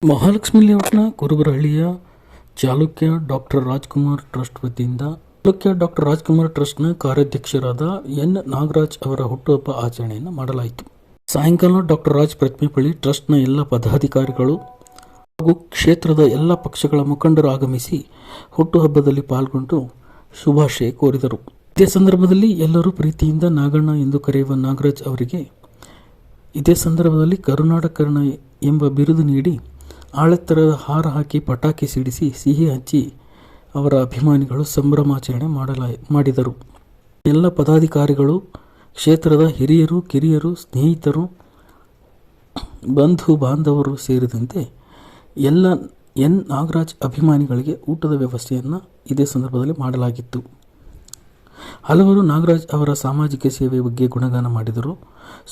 Mahalakshmi ಲೇಔಟ್ನ ಕುರುಬರಹಳ್ಳಿಯ Chalukya doctor Rajkumar trust ವತಿಯಿಂದ Chalukya doctor Rajkumar ಟ್ರಸ್ಟ್ನ ಕಾರ್ಯಾಧ್ಯಕ್ಷರಾದ N Nagaraj ಅವರ ಹುಟ್ಟುಹಬ್ಬ ಆಚರಣೆಯನ್ನು ಮಾಡಲಾಯಿತು. ಸಾಯಂಕಾಲ ಡಾಕ್ಟರ್ ರಾಜ್ ಪ್ರತಿಮೆಪಳ್ಳಿ ಟ್ರಸ್ಟ್ನ ಎಲ್ಲ ಪದಾಧಿಕಾರಿಗಳು ಹಾಗೂ ಕ್ಷೇತ್ರದ ಎಲ್ಲ ಪಕ್ಷಗಳ ಮುಖಂಡರು ಆಗಮಿಸಿ ಹುಟ್ಟುಹಬ್ಬದಲ್ಲಿ ಪಾಲ್ಗೊಂಡು ಶುಭಾಶಯ ಕೋರಿದರು. ಇದೇ ಸಂದರ್ಭದಲ್ಲಿ ಎಲ್ಲರೂ ಪ್ರೀತಿಯಿಂದ ನಾಗಣ್ಣ ಎಂದು ಕರೆಯುವ ನಾಗರಾಜ್ ಅವರಿಗೆ ಇದೇ ಸಂದರ್ಭದಲ್ಲಿ ಕರುನಾಡ ಕರ್ಣ ಎಂಬ ಬಿರುದು ನೀಡಿ ಆಳೆತ್ತರದ ಹಾರ ಹಾಕಿ ಪಟಾಕಿ ಸಿಡಿಸಿ ಸಿಹಿ ಹಂಚಿ ಅವರ ಅಭಿಮಾನಿಗಳು ಸಂಭ್ರಮಾಚರಣೆ ಮಾಡಿದರು. ಎಲ್ಲ ಪದಾಧಿಕಾರಿಗಳು, ಕ್ಷೇತ್ರದ ಹಿರಿಯರು, ಕಿರಿಯರು, ಸ್ನೇಹಿತರು, ಬಂಧು ಬಾಂಧವರು ಸೇರಿದಂತೆ ಎಲ್ಲ ಎನ್ ನಾಗರಾಜ್ ಅಭಿಮಾನಿಗಳಿಗೆ ಊಟದ ವ್ಯವಸ್ಥೆಯನ್ನು ಇದೇ ಸಂದರ್ಭದಲ್ಲಿ ಮಾಡಲಾಗಿತ್ತು. ಹಲವರು ನಾಗರಾಜ್ ಅವರ ಸಾಮಾಜಿಕ ಸೇವೆ ಬಗ್ಗೆ ಗುಣಗಾನ ಮಾಡಿದರು.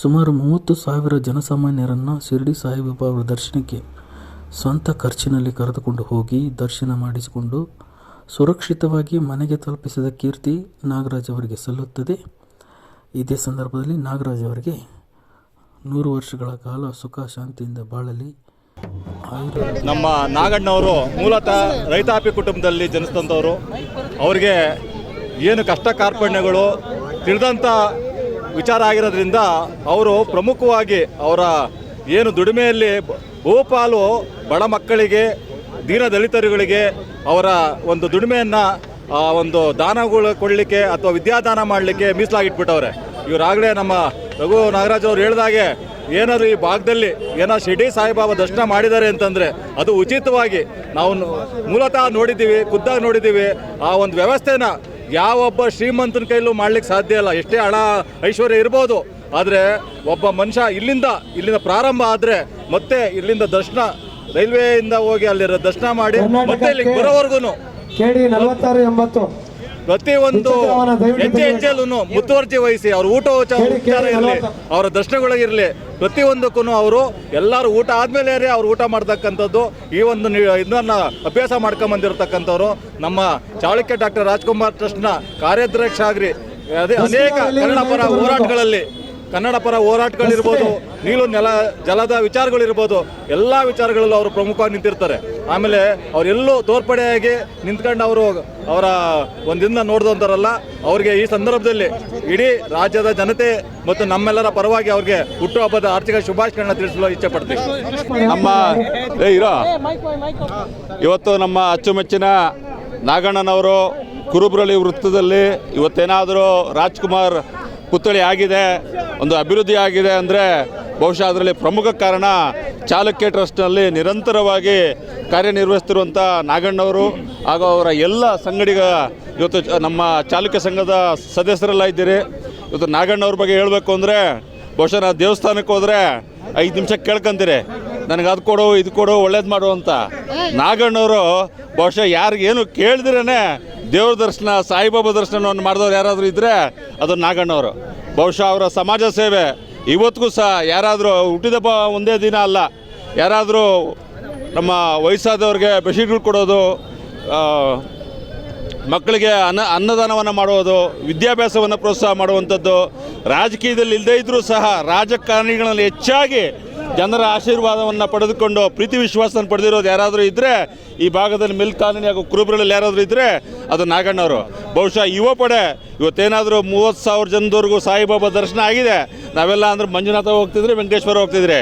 ಸುಮಾರು 30,000 ಜನಸಾಮಾನ್ಯರನ್ನು ಶಿರಡಿ ಸಾಯಿಬಾಬಾ ಅವರ ದರ್ಶನಕ್ಕೆ ಸ್ವಂತ ಖರ್ಚಿನಲ್ಲಿ ಕರೆದುಕೊಂಡು ಹೋಗಿ ದರ್ಶನ ಮಾಡಿಸಿಕೊಂಡು ಸುರಕ್ಷಿತವಾಗಿ ಮನೆಗೆ ತಲುಪಿಸಿದ ಕೀರ್ತಿ ನಾಗರಾಜ್ ಅವರಿಗೆ ಸಲ್ಲುತ್ತದೆ. ಇದೇ ಸಂದರ್ಭದಲ್ಲಿ ನಾಗರಾಜ್ ಅವರಿಗೆ 100 ವರ್ಷಗಳ ಕಾಲ ಸುಖ ಶಾಂತಿಯಿಂದ ಬಾಳಲಿ. ನಮ್ಮ ನಾಗಣ್ಣವರು ಮೂಲತಃ ರೈತಾಪಿ ಕುಟುಂಬದಲ್ಲಿ ಜನಿಸಿದಂಥವರು. ಅವರಿಗೆ ಏನು ಕಷ್ಟ ಕಾರ್ಪಣ್ಯಗಳು ತಿಳಿದಂಥ ವಿಚಾರ ಆಗಿರೋದ್ರಿಂದ ಅವರು ಪ್ರಮುಖವಾಗಿ ಅವರ ಏನು ದುಡಿಮೆಯಲ್ಲಿ ಬಹುಪಾಲು ಬಡ ಮಕ್ಕಳಿಗೆ, ದೀನ ದಲಿತರುಗಳಿಗೆ ಅವರ ಒಂದು ದುಡಿಮೆಯನ್ನು ಒಂದು ದಾನಗಳು ಕೊಡಲಿಕ್ಕೆ ಅಥವಾ ವಿದ್ಯಾದಾನ ಮಾಡಲಿಕ್ಕೆ ಮೀಸಲಾಗಿಟ್ಬಿಟ್ಟವ್ರೆ. ಇವರಾಗಲೇ ನಮ್ಮ ರಘು ನಾಗರಾಜ್ ಅವರು ಹೇಳಿದಾಗೆ ಏನಾದರೂ ಈ ಭಾಗದಲ್ಲಿ ಏನಾದ್ರು ಶಿರಡಿ ಸಾಯಿಬಾಬಾ ದರ್ಶನ ಮಾಡಿದ್ದಾರೆ ಅಂತಂದರೆ ಅದು ಉಚಿತವಾಗಿ ನಾವು ಮೂಲತಃ ನೋಡಿದ್ದೀವಿ, ಖುದ್ದಾಗಿ ನೋಡಿದ್ದೀವಿ. ಆ ಒಂದು ವ್ಯವಸ್ಥೆನ ಯಾವೊಬ್ಬ ಶ್ರೀಮಂತನ ಕೈಲೂ ಮಾಡ್ಲಿಕ್ಕೆ ಸಾಧ್ಯ ಇಲ್ಲ. ಎಷ್ಟೇ ಹಣ ಐಶ್ವರ್ಯ ಇರ್ಬೋದು, ಆದರೆ ಒಬ್ಬ ಮನುಷ್ಯ ಇಲ್ಲಿಂದ ಪ್ರಾರಂಭ ಆದರೆ ಮತ್ತೆ ಇಲ್ಲಿಂದ ದರ್ಶನ ರೈಲ್ವೆಯಿಂದ ಹೋಗಿ ಅಲ್ಲಿ ದರ್ಶನ ಮಾಡಿ ಮತ್ತೆ ಇಲ್ಲಿಗೆ ಬರೋವರೆಗೂ ಪ್ರತಿಯೊಂದು ಹೆಜ್ಜೆಯಲ್ಲೂ ಮುತುವರ್ಜಿ ವಹಿಸಿ ಅವ್ರ ಊಟ ಉಪಚಾರ ಇರಲಿ, ಅವರ ದರ್ಶನಗಳಿರಲಿ, ಪ್ರತಿಯೊಂದಕ್ಕೂ ಅವರು ಎಲ್ಲರೂ ಊಟ ಆದಮೇಲೆ ಅವ್ರು ಊಟ ಮಾಡ್ತಕ್ಕಂಥದ್ದು ಈ ಒಂದು ಇದನ್ನು ಅಭ್ಯಾಸ ಮಾಡ್ಕೊಂಬಂದಿರತಕ್ಕಂಥವ್ರು. ನಮ್ಮ ಚಾಲುಕ್ಯ ಡಾಕ್ಟರ್ ರಾಜ್ಕುಮಾರ್ ಟ್ರಸ್ಟ್ನ ಕಾರ್ಯಾಧ್ಯಕ್ಷ ಆಗ್ರಿ. ಅದೇ ಅನೇಕ ಕನ್ನಡ ಪರ ಹೋರಾಟಗಳಿರ್ಬೋದು, ನೀರು ನೆಲ ಜಲದ ವಿಚಾರಗಳಿರ್ಬೋದು, ಎಲ್ಲ ವಿಚಾರಗಳಲ್ಲೂ ಅವರು ಪ್ರಮುಖವಾಗಿ ನಿಂತಿರ್ತಾರೆ. ಆಮೇಲೆ ಅವರೆಲ್ಲೂ ತೋರ್ಪಡೆಯಾಗಿ ನಿಂತ್ಕೊಂಡು ಅವರ ಒಂದಿಂದ ನೋಡಿದಂಥವರಲ್ಲ. ಅವ್ರಿಗೆ ಈ ಸಂದರ್ಭದಲ್ಲಿ ಇಡೀ ರಾಜ್ಯದ ಜನತೆ ಮತ್ತು ನಮ್ಮೆಲ್ಲರ ಪರವಾಗಿ ಅವ್ರಿಗೆ ಹುಟ್ಟುಹಬ್ಬದ ಆರ್ಥಿಕ ಶುಭಾಶಯಗಳನ್ನ ತಿಳಿಸಲು ಇಚ್ಛೆ ಪಡ್ತೀವಿ. ಇವತ್ತು ನಮ್ಮ ಅಚ್ಚುಮೆಚ್ಚಿನ ನಾಗಣ್ಣನವರು ಕುರುಬರಹಳ್ಳಿ ವೃತ್ತದಲ್ಲಿ ಇವತ್ತೇನಾದರೂ ರಾಜ್ಕುಮಾರ್ ಪುತ್ಥಳಿ ಆಗಿದೆ, ಒಂದು ಅಭಿವೃದ್ಧಿ ಆಗಿದೆ ಅಂದರೆ ಬಹುಶಃ ಅದರಲ್ಲಿ ಪ್ರಮುಖ ಕಾರಣ ಚಾಲುಕ್ಯ ಟ್ರಸ್ಟ್ನಲ್ಲಿ ನಿರಂತರವಾಗಿ ಕಾರ್ಯನಿರ್ವಹಿಸ್ತಿರುವಂಥ ನಾಗಣ್ಣವರು ಹಾಗೂ ಅವರ ಎಲ್ಲ ಸಂಗಡಿಗ. ಇವತ್ತು ನಮ್ಮ ಚಾಲುಕ್ಯ ಸಂಘದ ಸದಸ್ಯರೆಲ್ಲ ಇದ್ದೀರಿ. ಇವತ್ತು ನಾಗಣ್ಣವ್ರ ಬಗ್ಗೆ ಹೇಳಬೇಕು ಅಂದರೆ ಬಹುಶಃ ನಾವು ದೇವಸ್ಥಾನಕ್ಕೆ ಹೋದರೆ 5 ನಿಮಿಷ ಕೇಳ್ಕೊಂತೀರಿ, ನನಗೆ ಅದು ಕೊಡು ಇದು ಕೊಡು ಒಳ್ಳೇದು ಮಾಡು ಅಂತ. ನಾಗಣ್ಣವರು ಬಹುಶಃ ಯಾರಿಗೇನು ಕೇಳಿದ್ರೇ ದೇವ್ರ ದರ್ಶನ, ಸಾಯಿಬಾಬಾ ದರ್ಶನವನ್ನು ಮಾಡಿದವ್ರು ಯಾರಾದರೂ ಇದ್ದರೆ ಅದು ನಾಗಣ್ಣವರು. ಬಹುಶಃ ಅವರ ಸಮಾಜ ಸೇವೆ ಇವತ್ತಿಗೂ ಸಹ ಯಾರಾದರೂ ಹುಟ್ಟಿದಬ್ಬ ಒಂದೇ ದಿನ ಅಲ್ಲ, ಯಾರಾದರೂ ನಮ್ಮ ವಯಸ್ಸಾದವ್ರಿಗೆ ಬೆಡ್ಶೀಟ್ಗಳು ಕೊಡೋದು, ಮಕ್ಕಳಿಗೆ ಅನ್ನದಾನವನ್ನು ಮಾಡೋದು, ವಿದ್ಯಾಭ್ಯಾಸವನ್ನು ಪ್ರೋತ್ಸಾಹ ಮಾಡುವಂಥದ್ದು, ರಾಜಕೀಯದಲ್ಲಿ ಇಲ್ಲದೇ ಇದ್ದರೂ ಸಹ ರಾಜಕಾರಣಿಗಳಲ್ಲಿ ಹೆಚ್ಚಾಗಿ ಜನರ ಆಶೀರ್ವಾದವನ್ನು ಪಡೆದುಕೊಂಡು ಪ್ರೀತಿ ವಿಶ್ವಾಸವನ್ನು ಪಡೆದಿರೋದು ಯಾರಾದರೂ ಇದ್ದರೆ ಈ ಭಾಗದಲ್ಲಿ ಮಿಲ್ ಕಾಲೋನಿ ಹಾಗೂ ಕುರುಬರಲ್ಲಿ ಯಾರಾದರೂ ಇದ್ದರೆ ಅದು ನಾಗಣ್ಣವರು. ಬಹುಶಃ ಯುವ ಪಡೆ ಇವತ್ತೇನಾದರೂ 30,000 ಜನದವರೆಗೂ ಸಾಯಿಬಾಬಾ ದರ್ಶನ ಆಗಿದೆ. ನಾವೆಲ್ಲ ಅಂದರೆ ಮಂಜುನಾಥ ಹೋಗ್ತಿದ್ರೆ, ವೆಂಕಟೇಶ್ವರ ಹೋಗ್ತಿದ್ರೆ,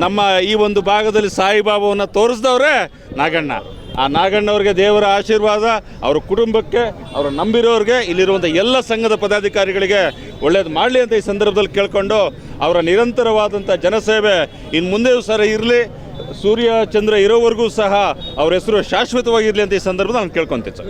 ನಮ್ಮ ಈ ಒಂದು ಭಾಗದಲ್ಲಿ ಸಾಯಿಬಾಬಾವನ್ನು ತೋರಿಸಿದವ್ರೆ ನಾಗಣ್ಣ. ಆ ನಾಗಣ್ಣವ್ರಿಗೆ ದೇವರ ಆಶೀರ್ವಾದ, ಅವರ ಕುಟುಂಬಕ್ಕೆ, ಅವರು ನಂಬಿರೋರಿಗೆ, ಇಲ್ಲಿರುವಂಥ ಎಲ್ಲ ಸಂಘದ ಪದಾಧಿಕಾರಿಗಳಿಗೆ ಒಳ್ಳೇದು ಮಾಡಲಿ ಅಂತ ಈ ಸಂದರ್ಭದಲ್ಲಿ ಕೇಳಿಕೊಂಡು ಅವರ ನಿರಂತರವಾದಂಥ ಜನಸೇವೆ ಇನ್ನು ಮುಂದೆಯೂ ಸಹ ಇರಲಿ, ಸೂರ್ಯ ಚಂದ್ರ ಇರೋವರೆಗೂ ಸಹ ಅವ್ರ ಹೆಸರು ಶಾಶ್ವತವಾಗಿರಲಿ ಅಂತ ಈ ಸಂದರ್ಭದಲ್ಲಿ ನಾನು ಕೇಳ್ಕೊತೀನಿ ಸರ್.